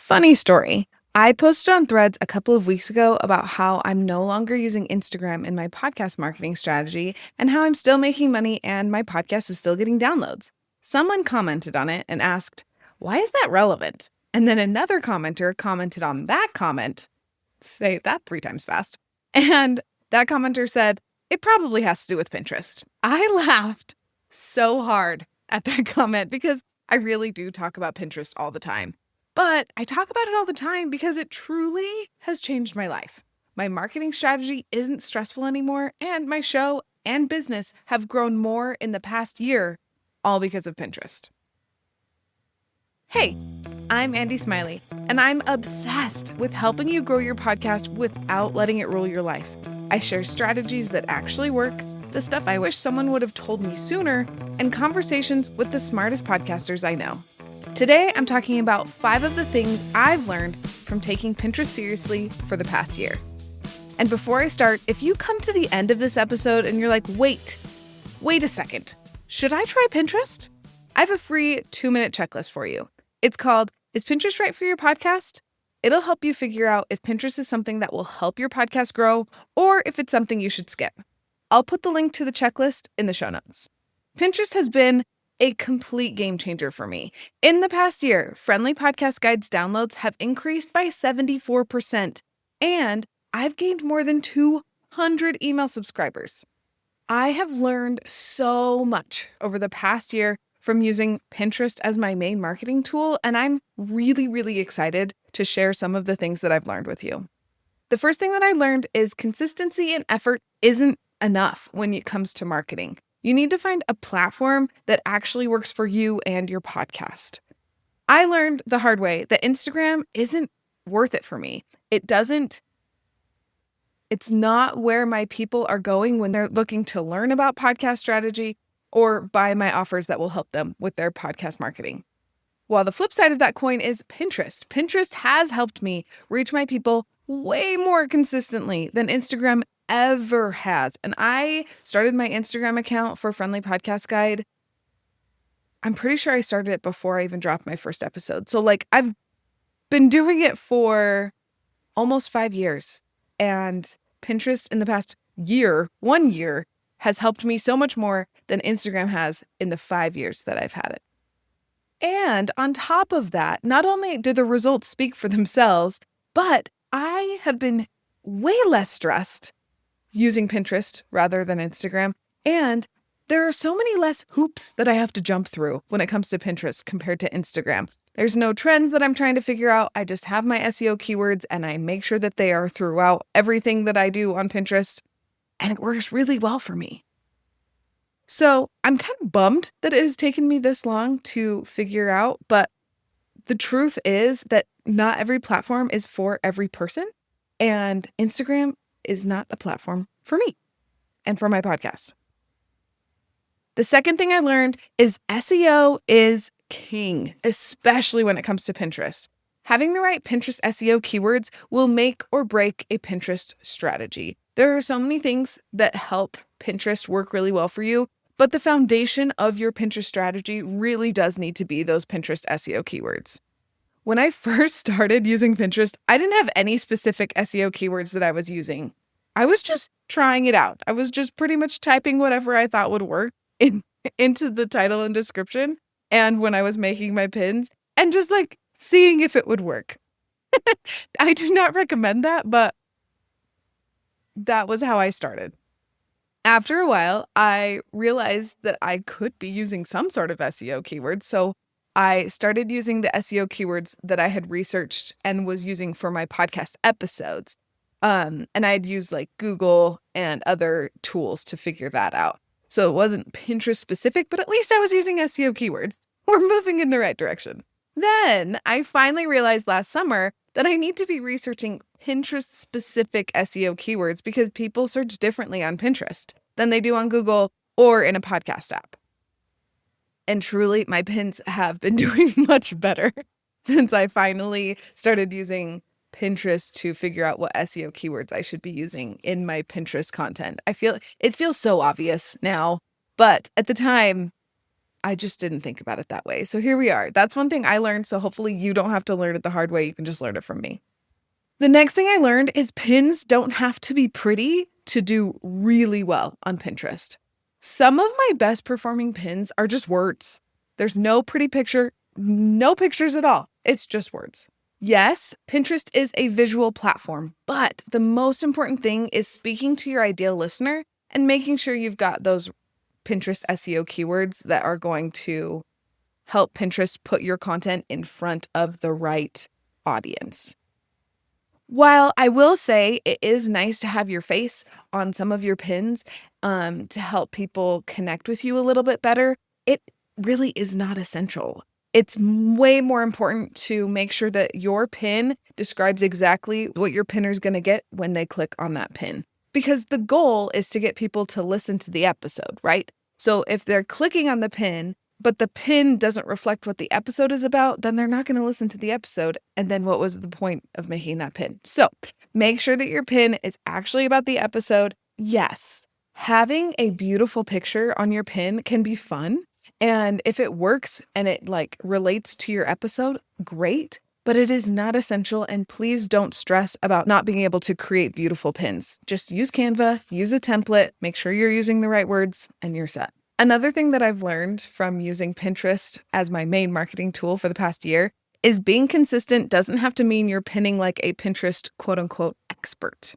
Funny story. I posted on Threads a couple of weeks ago about how I'm no longer using Instagram in my podcast marketing strategy and how I'm still making money and my podcast is still getting downloads. Someone commented on it and asked, "Why is that relevant?" And then another commenter commented on that comment. Say that 3 times fast. And that commenter said, "It probably has to do with Pinterest." I laughed so hard at that comment because I really do talk about Pinterest all the time. But I talk about it all the time because it truly has changed my life. My marketing strategy isn't stressful anymore, and my show and business have grown more in the past year, all because of Pinterest. Hey, I'm Andy Smiley, and I'm obsessed with helping you grow your podcast without letting it rule your life. I share strategies that actually work, the stuff I wish someone would have told me sooner, and conversations with the smartest podcasters I know. Today, I'm talking about 5 of the things I've learned from taking Pinterest seriously for the past year. And before I start, if you come to the end of this episode and you're like, wait a second, should I try Pinterest? I have a free 2-minute checklist for you. It's called, Is Pinterest Right for Your Podcast? It'll help you figure out if Pinterest is something that will help your podcast grow or if it's something you should skip. I'll put the link to the checklist in the show notes. Pinterest has been a complete game changer for me. In the past year, Friendly Podcast Guides downloads have increased by 74%, and I've gained more than 200 email subscribers. I have learned so much over the past year from using Pinterest as my main marketing tool, and I'm really excited to share some of the things that I've learned with you. The first thing that I learned is consistency and effort isn't enough when it comes to marketing. You need to find a platform that actually works for you and your podcast. I learned the hard way that Instagram isn't worth it for me. It's not where my people are going when they're looking to learn about podcast strategy or buy my offers that will help them with their podcast marketing. While the flip side of that coin is Pinterest. Pinterest has helped me reach my people way more consistently than Instagram ever has. And I started my Instagram account for Friendly Podcast Guide. I'm pretty sure I started it before I even dropped my first episode. So I've been doing it for almost 5 years. And Pinterest in the past year, 1 year, has helped me so much more than Instagram has in the 5 years that I've had it. And on top of that, not only do the results speak for themselves, but I have been way less stressed using Pinterest rather than Instagram. And there are so many less hoops that I have to jump through when it comes to Pinterest compared to Instagram. There's no trends that I'm trying to figure out. I just have my SEO keywords and I make sure that they are throughout everything that I do on Pinterest. And it works really well for me. So I'm kind of bummed that it has taken me this long to figure out, but the truth is that not every platform is for every person, and Instagram is not a platform for me and for my podcast. The second thing I learned is SEO is king, especially when it comes to Pinterest. Having the right Pinterest SEO keywords will make or break a Pinterest strategy. There are so many things that help Pinterest work really well for you, but the foundation of your Pinterest strategy really does need to be those Pinterest SEO keywords. When I first started using Pinterest, I didn't have any specific SEO keywords that I was using. I was just trying it out. I was just pretty much typing whatever I thought would work into the title and description, and when I was making my pins, and just seeing if it would work. I do not recommend that, but that was how I started. After a while, I realized that I could be using some sort of SEO keywords, so I started using the SEO keywords that I had researched and was using for my podcast episodes. And I'd used Google and other tools to figure that out. So it wasn't Pinterest specific, but at least I was using SEO keywords. We're moving in the right direction. Then I finally realized last summer that I need to be researching Pinterest specific SEO keywords because people search differently on Pinterest than they do on Google or in a podcast app. And truly, my pins have been doing much better since I finally started using Pinterest to figure out what SEO keywords I should be using in my Pinterest content. It feels so obvious now, but at the time, I just didn't think about it that way. So here we are. That's one thing I learned. So hopefully you don't have to learn it the hard way. You can just learn it from me. The next thing I learned is pins don't have to be pretty to do really well on Pinterest. Some of my best performing pins are just words. There's no pretty picture, no pictures at all. It's just words. Yes, Pinterest is a visual platform, but the most important thing is speaking to your ideal listener and making sure you've got those Pinterest SEO keywords that are going to help Pinterest put your content in front of the right audience. While I will say it is nice to have your face on some of your pins to help people connect with you a little bit better, it really is not essential. It's way more important to make sure that your pin describes exactly what your pinner's going to get when they click on that pin. Because the goal is to get people to listen to the episode, right? So if they're clicking on the pin, but the pin doesn't reflect what the episode is about, then they're not going to listen to the episode. And then what was the point of making that pin? So make sure that your pin is actually about the episode. Yes, having a beautiful picture on your pin can be fun. And if it works and it relates to your episode, great. But it is not essential. And please don't stress about not being able to create beautiful pins. Just use Canva, use a template, make sure you're using the right words, and you're set. Another thing that I've learned from using Pinterest as my main marketing tool for the past year is being consistent doesn't have to mean you're pinning like a Pinterest quote unquote expert.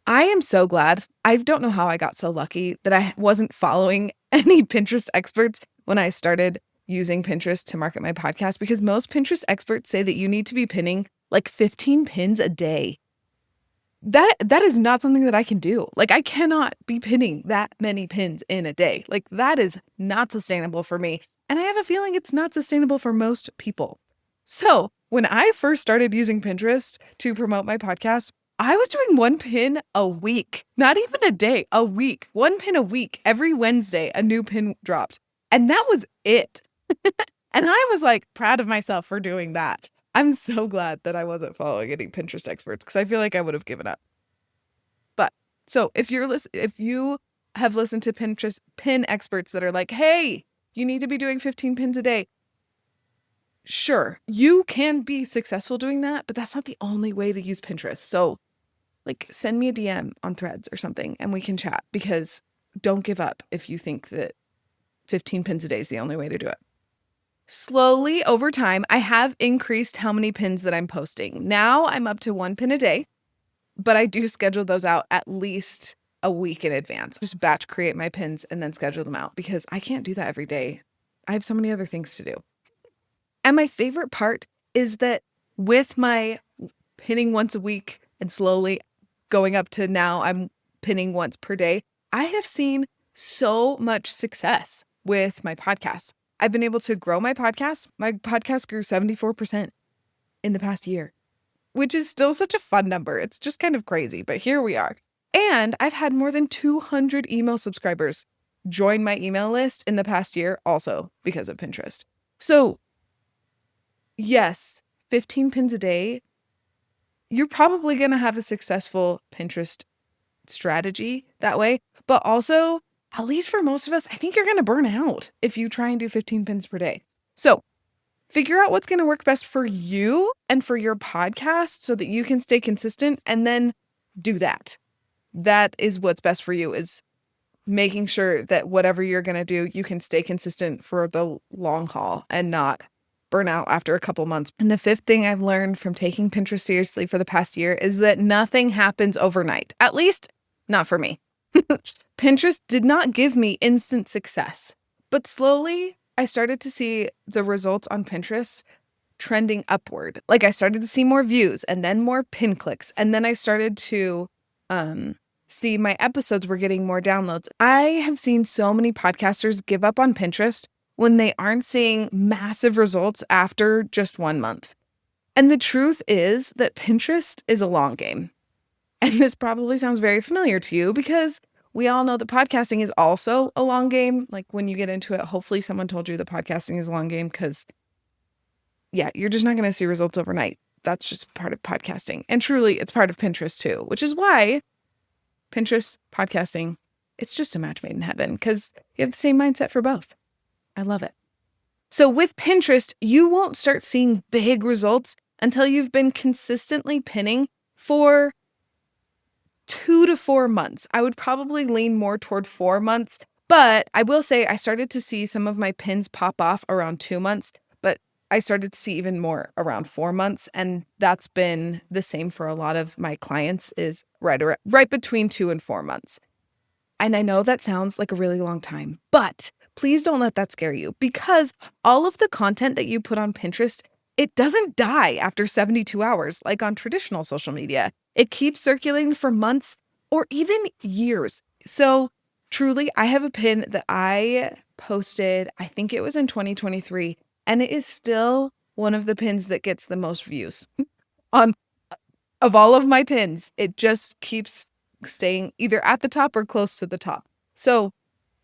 I am so glad. I don't know how I got so lucky that I wasn't following any Pinterest experts when I started using Pinterest to market my podcast, because most Pinterest experts say that you need to be pinning like 15 pins a day. That is not something that I can do. I cannot be pinning that many pins in a day. That is not sustainable for me. And I have a feeling it's not sustainable for most people. So when I first started using Pinterest to promote my podcast, I was doing one pin a week, not even a day, a week, one pin a week. Every Wednesday, a new pin dropped. And that was it. And I was proud of myself for doing that. I'm so glad that I wasn't following any Pinterest experts because I feel like I would have given up. But so if you have listened to Pinterest pin experts that are like, hey, you need to be doing 15 pins a day. Sure, you can be successful doing that, but that's not the only way to use Pinterest. So send me a DM on Threads or something and we can chat, because don't give up if you think that 15 pins a day is the only way to do it. Slowly over time, I have increased how many pins that I'm posting. Now I'm up to 1 pin a day, but I do schedule those out at least a week in advance. Just batch create my pins and then schedule them out, because I can't do that every day. I have so many other things to do. And my favorite part is that with my pinning once a week and slowly going up to now I'm pinning once per day, I have seen so much success with my podcast. I've been able to grow my podcast. My podcast grew 74% in the past year, which is still such a fun number. It's just kind of crazy, but here we are. And I've had more than 200 email subscribers join my email list in the past year, also because of Pinterest. So yes, 15 pins a day, you're probably going to have a successful Pinterest strategy that way, but also, at least for most of us, I think you're going to burn out if you try and do 15 pins per day. So figure out what's going to work best for you and for your podcast so that you can stay consistent, and then do that. That is what's best for you, is making sure that whatever you're going to do, you can stay consistent for the long haul and not burn out after a couple months. And the fifth thing I've learned from taking Pinterest seriously for the past year is that nothing happens overnight, at least not for me. Pinterest did not give me instant success, but slowly I started to see the results on Pinterest trending upward. I started to see more views and then more pin clicks. And then I started to see my episodes were getting more downloads. I have seen so many podcasters give up on Pinterest when they aren't seeing massive results after just 1 month. And the truth is that Pinterest is a long game. And this probably sounds very familiar to you, because we all know that podcasting is also a long game. When you get into it, hopefully someone told you that podcasting is a long game, because you're just not going to see results overnight. That's just part of podcasting. And truly, it's part of Pinterest too, which is why Pinterest, podcasting, it's just a match made in heaven, because you have the same mindset for both. I love it. So with Pinterest, you won't start seeing big results until you've been consistently pinning for 2 to 4 months. I would probably lean more toward 4 months, but I will say I started to see some of my pins pop off around 2 months, but I started to see even more around 4 months, and that's been the same for a lot of my clients, is right between 2 and 4 months. And I know that sounds like a really long time, but please don't let that scare you, because all of the content that you put on Pinterest, it doesn't die after 72 hours like on traditional social media. It keeps circulating for months or even years. So truly, I have a pin that I posted, I think it was in 2023, and it is still one of the pins that gets the most views on of all of my pins. It just keeps staying either at the top or close to the top. So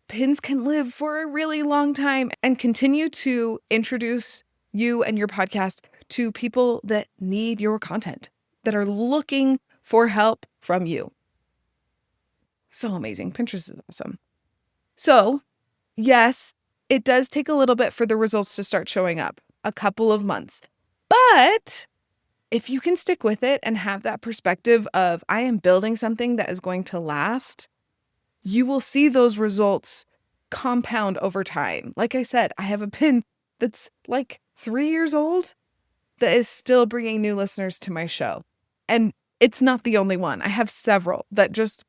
pins can live for a really long time and continue to introduce you and your podcast to people that need your content, that are looking for help from you. So amazing. Pinterest is awesome. So, yes, it does take a little bit for the results to start showing up, a couple of months. But if you can stick with it and have that perspective of, I am building something that is going to last, you will see those results compound over time. Like I said, I have a pin that's like 3 years old that is still bringing new listeners to my show. And it's not the only one. I have several that just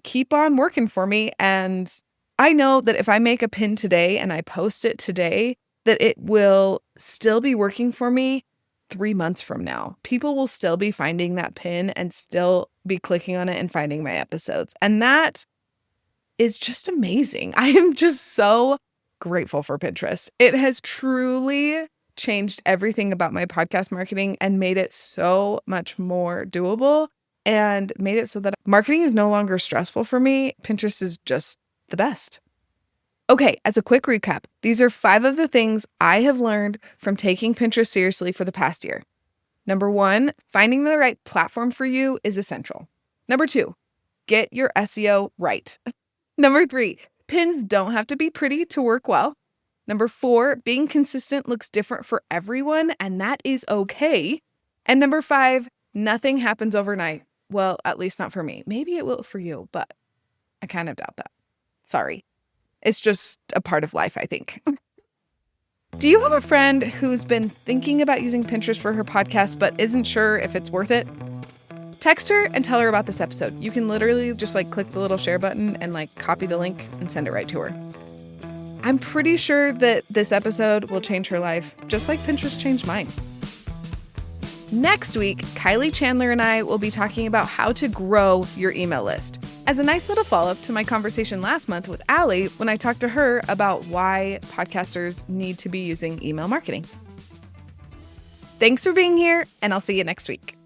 keep on working for me. And I know that if I make a pin today and I post it today, that it will still be working for me 3 months from now. People will still be finding that pin and still be clicking on it and finding my episodes. And that is just amazing. I am just so grateful for Pinterest. It has truly changed everything about my podcast marketing and made it so much more doable and made it so that marketing is no longer stressful for me. Pinterest is just the best. Okay, as a quick recap, these are 5 of the things I have learned from taking Pinterest seriously for the past year. Number 1, finding the right platform for you is essential. Number 2, get your SEO right. Number 3, pins don't have to be pretty to work well. Number 4, being consistent looks different for everyone, and that is okay. And number 5, nothing happens overnight. Well, at least not for me. Maybe it will for you, but I kind of doubt that. Sorry. It's just a part of life, I think. Do you have a friend who's been thinking about using Pinterest for her podcast but isn't sure if it's worth it? Text her and tell her about this episode. You can literally just click the little share button and copy the link and send it right to her. I'm pretty sure that this episode will change her life, just like Pinterest changed mine. Next week, Kylie Chandler and I will be talking about how to grow your email list, as a nice little follow-up to my conversation last month with Allie when I talked to her about why podcasters need to be using email marketing. Thanks for being here, and I'll see you next week.